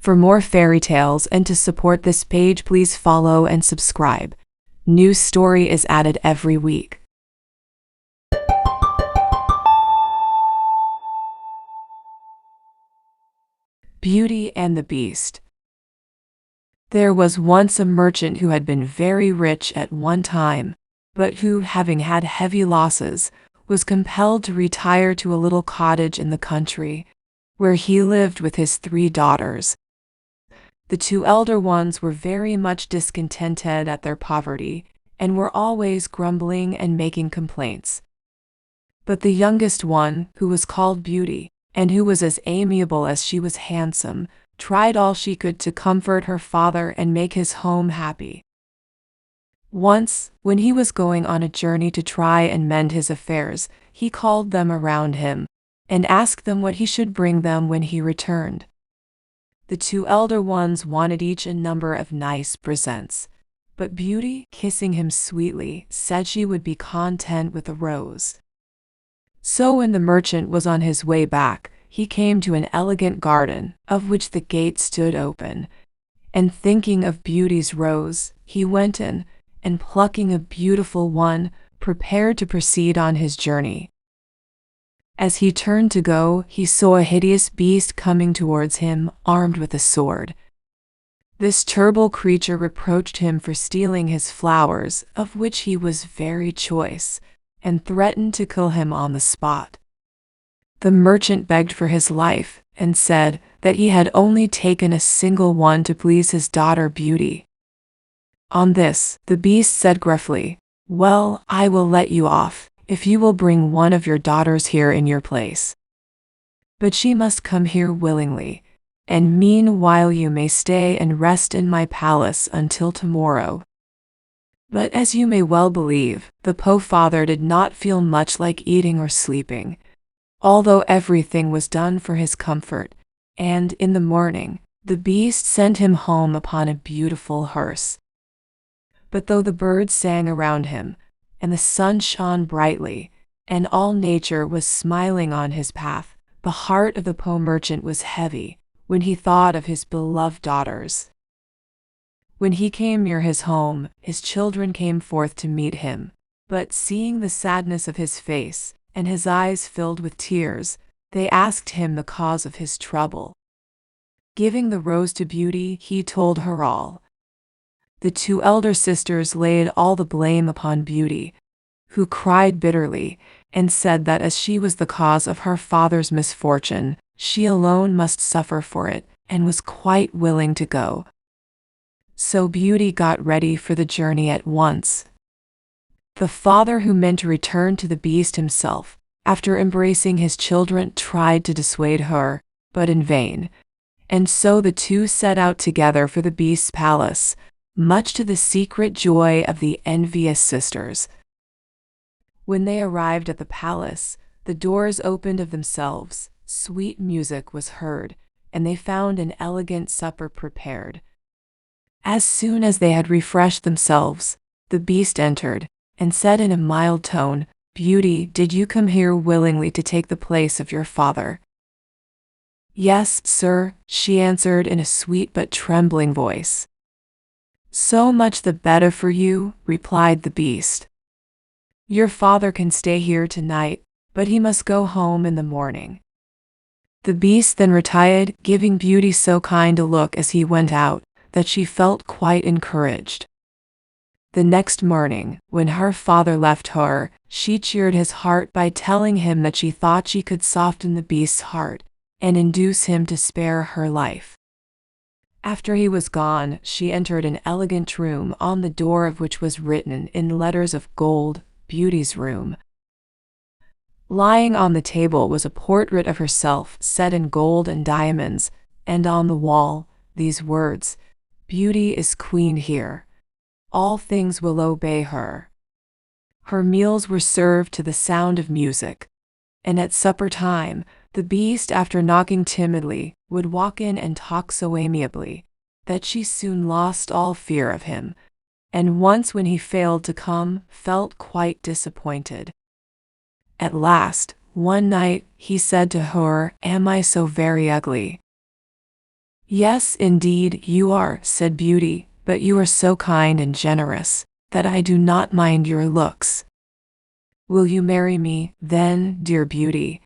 For more fairy tales and to support this page, please follow and subscribe. New story is added every week. Beauty and the Beast. There was once a merchant who had been very rich at one time, but who, having had heavy losses, was compelled to retire to a little cottage in the country, where he lived with his 3 daughters. The 2 elder ones were very much discontented at their poverty, and were always grumbling and making complaints. But the youngest one, who was called Beauty, and who was as amiable as she was handsome, tried all she could to comfort her father and make his home happy. Once, when he was going on a journey to try and mend his affairs, he called them around him, and asked them what he should bring them when he returned. The 2 elder ones wanted each a number of nice presents, but Beauty, kissing him sweetly, said she would be content with a rose. So when the merchant was on his way back, he came to an elegant garden, of which the gate stood open, and thinking of Beauty's rose, he went in, and plucking a beautiful one, prepared to proceed on his journey. As he turned to go, he saw a hideous beast coming towards him, armed with a sword. This terrible creature reproached him for stealing his flowers, of which he was very choice, and threatened to kill him on the spot. The merchant begged for his life, and said that he had only taken a single one to please his daughter Beauty. On this, the beast said gruffly, "Well, I will let you off, if you will bring one of your daughters here in your place. But she must come here willingly, and meanwhile you may stay and rest in my palace until tomorrow." But as you may well believe, the poor father did not feel much like eating or sleeping, although everything was done for his comfort, and in the morning, the beast sent him home upon a beautiful horse. But though the birds sang around him, and the sun shone brightly, and all nature was smiling on his path, the heart of the poor merchant was heavy when he thought of his beloved daughters. When he came near his home, his children came forth to meet him, but seeing the sadness of his face, and his eyes filled with tears, they asked him the cause of his trouble. Giving the rose to Beauty, he told her all. The 2 elder sisters laid all the blame upon Beauty, who cried bitterly, and said that as she was the cause of her father's misfortune, she alone must suffer for it, and was quite willing to go. So Beauty got ready for the journey at once. The father, who meant to return to the beast himself, after embracing his children, tried to dissuade her, but in vain, and so the 2 set out together for the beast's palace, much to the secret joy of the envious sisters. When they arrived at the palace, the doors opened of themselves, sweet music was heard, and they found an elegant supper prepared. As soon as they had refreshed themselves, the beast entered, and said in a mild tone, "Beauty, did you come here willingly to take the place of your father?" "Yes, sir," she answered in a sweet but trembling voice. "So much the better for you," replied the beast. "Your father can stay here tonight, but he must go home in the morning." The beast then retired, giving Beauty so kind a look as he went out, that she felt quite encouraged. The next morning, when her father left her, she cheered his heart by telling him that she thought she could soften the beast's heart, and induce him to spare her life. After he was gone, she entered an elegant room, on the door of which was written in letters of gold, "Beauty's room." Lying on the table was a portrait of herself set in gold and diamonds, and on the wall, these words, "Beauty is queen here. All things will obey her." Her meals were served to the sound of music, and at supper time, the beast, after knocking timidly, would walk in and talk so amiably that she soon lost all fear of him, and once when he failed to come, felt quite disappointed. At last, one night, he said to her, "Am I so very ugly?" "Yes, indeed you are," said Beauty, "but you are so kind and generous that I do not mind your looks." "Will you marry me, then, dear Beauty?"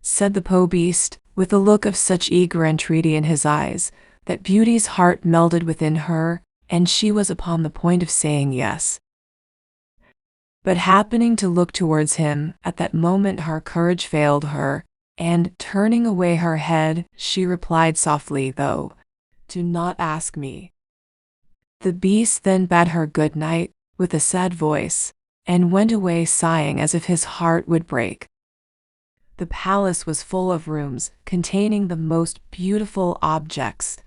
said the Beast, with a look of such eager entreaty in his eyes that Beauty's heart melted within her, and she was upon the point of saying yes. But happening to look towards him, at that moment her courage failed her, and, turning away her head, she replied softly, "Though, do not ask me." The Beast then bade her good night, with a sad voice, and went away sighing as if his heart would break. The palace was full of rooms containing the most beautiful objects.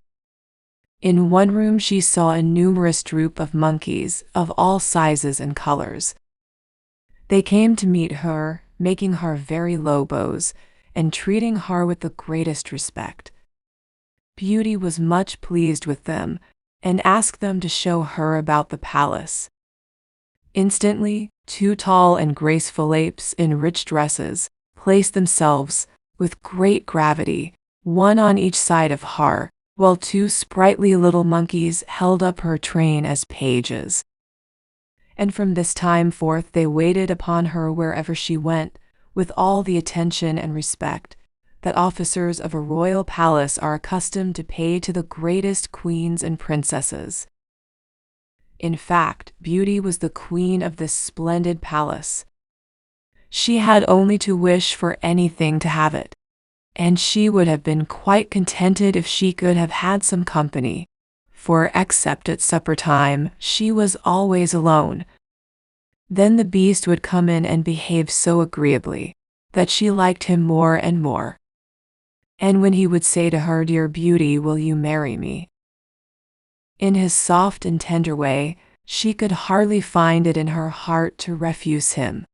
In one room she saw a numerous troop of monkeys of all sizes and colors. They came to meet her, making her very low bows, and treating her with the greatest respect. Beauty was much pleased with them, and asked them to show her about the palace. Instantly, two tall and graceful apes in rich dresses placed themselves, with great gravity, one on each side of her, while two sprightly little monkeys held up her train as pages. And from this time forth they waited upon her wherever she went, with all the attention and respect that officers of a royal palace are accustomed to pay to the greatest queens and princesses. In fact, Beauty was the queen of this splendid palace. She had only to wish for anything to have it, and she would have been quite contented if she could have had some company, for except at supper time, she was always alone. Then the Beast would come in and behave so agreeably that she liked him more and more. And when he would say to her, "Dear Beauty, will you marry me?" in his soft and tender way, she could hardly find it in her heart to refuse him.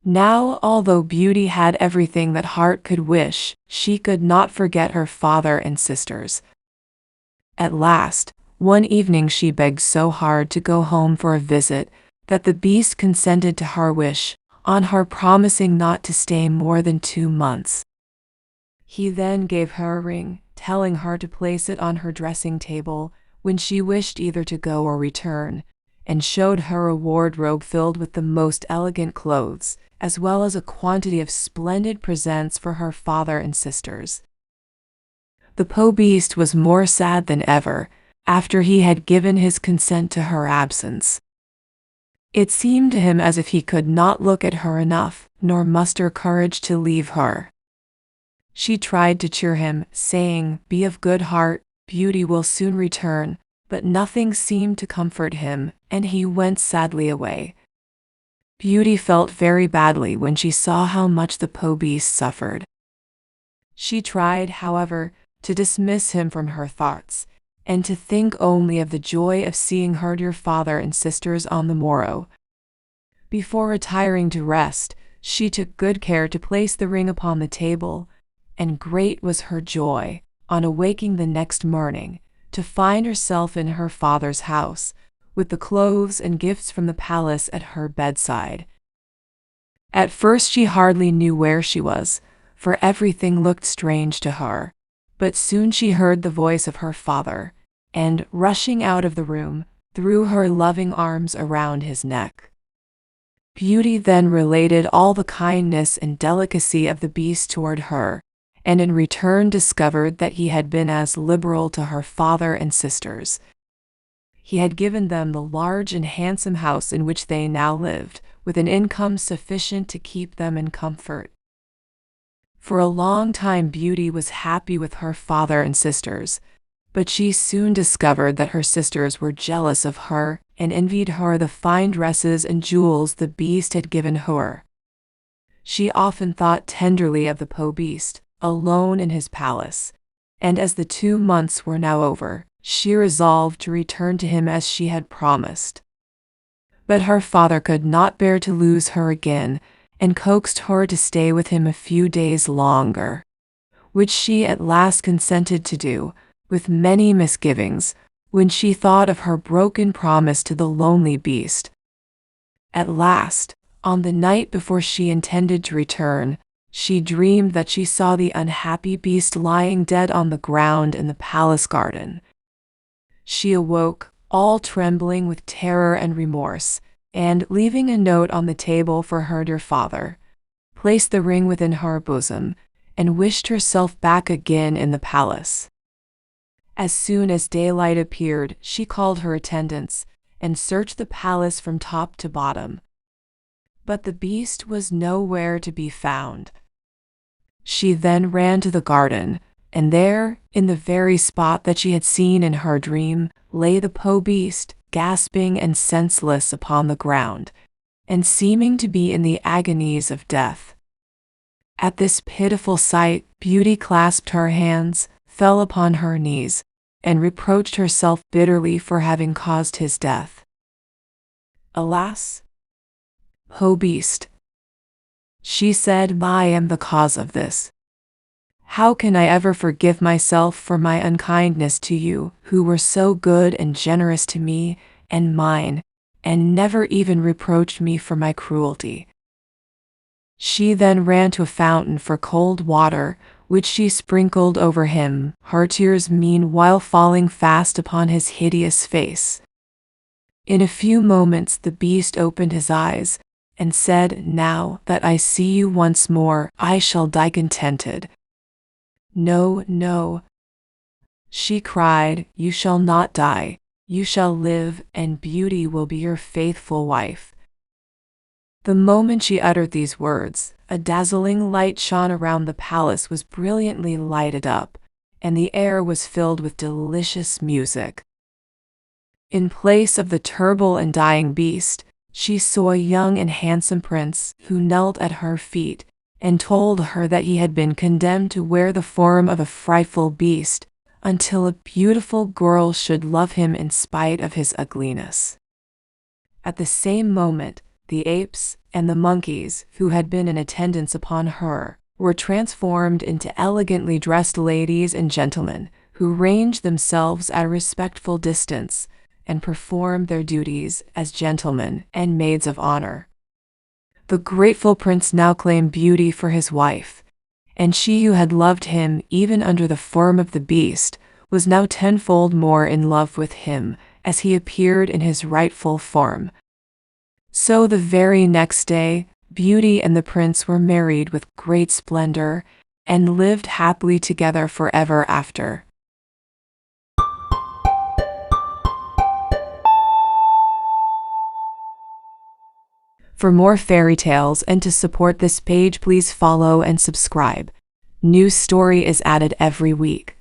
Now, although Beauty had everything that heart could wish, she could not forget her father and sisters. At last, one evening she begged so hard to go home for a visit that the Beast consented to her wish, on her promising not to stay more than 2 months. He then gave her a ring, telling her to place it on her dressing table when she wished either to go or return, and showed her a wardrobe filled with the most elegant clothes, as well as a quantity of splendid presents for her father and sisters. The Beast was more sad than ever, after he had given his consent to her absence. It seemed to him as if he could not look at her enough, nor muster courage to leave her. She tried to cheer him, saying, "Be of good heart, Beauty will soon return," but nothing seemed to comfort him, and he went sadly away. Beauty felt very badly when she saw how much the Beast suffered. She tried, however, to dismiss him from her thoughts, and to think only of the joy of seeing her dear father and sisters on the morrow. Before retiring to rest, she took good care to place the ring upon the table, and great was her joy, on awaking the next morning, to find herself in her father's house, with the clothes and gifts from the palace at her bedside. At first she hardly knew where she was, for everything looked strange to her, but soon she heard the voice of her father, and, rushing out of the room, threw her loving arms around his neck. Beauty then related all the kindness and delicacy of the Beast toward her, and in return discovered that he had been as liberal to her father and sisters. He had given them the large and handsome house in which they now lived, with an income sufficient to keep them in comfort. For a long time Beauty was happy with her father and sisters, but she soon discovered that her sisters were jealous of her and envied her the fine dresses and jewels the Beast had given her. She often thought tenderly of the Beast, alone in his palace, and as the 2 months were now over, she resolved to return to him as she had promised. But her father could not bear to lose her again, and coaxed her to stay with him a few days longer, which she at last consented to do, with many misgivings, when she thought of her broken promise to the lonely Beast. At last, on the night before she intended to return, She dreamed that she saw the unhappy beast lying dead on the ground in the palace garden. She awoke, all trembling with terror and remorse, and, leaving a note on the table for her dear father, placed the ring within her bosom, and wished herself back again in the palace. As soon as daylight appeared, she called her attendants, and searched the palace from top to bottom. But the beast was nowhere to be found. She then ran to the garden, and there, in the very spot that she had seen in her dream, lay the poor beast, gasping and senseless upon the ground, and seeming to be in the agonies of death. At this pitiful sight, Beauty clasped her hands, fell upon her knees, and reproached herself bitterly for having caused his death. "Alas, poor beast," she said, "I am the cause of this. How can I ever forgive myself for my unkindness to you, who were so good and generous to me and mine, and never even reproached me for my cruelty?" She then ran to a fountain for cold water, which she sprinkled over him, her tears meanwhile falling fast upon his hideous face. In a few moments the beast opened his eyes, and said, "Now that I see you once more, I shall die contented." "No, no," she cried, "you shall not die. You shall live, and Beauty will be your faithful wife." The moment she uttered these words, a dazzling light shone around the palace, was brilliantly lighted up, and the air was filled with delicious music. In place of the terrible and dying beast, she saw a young and handsome prince, who knelt at her feet, and told her that he had been condemned to wear the form of a frightful beast, until a beautiful girl should love him in spite of his ugliness. At the same moment, the apes and the monkeys, who had been in attendance upon her, were transformed into elegantly dressed ladies and gentlemen, who ranged themselves at a respectful distance, and performed their duties as gentlemen and maids of honor. The grateful prince now claimed Beauty for his wife, and she who had loved him even under the form of the beast was now tenfold more in love with him as he appeared in his rightful form. So the very next day, Beauty and the prince were married with great splendor, and lived happily together forever after. For more fairy tales and to support this page, please follow and subscribe. New story is added every week.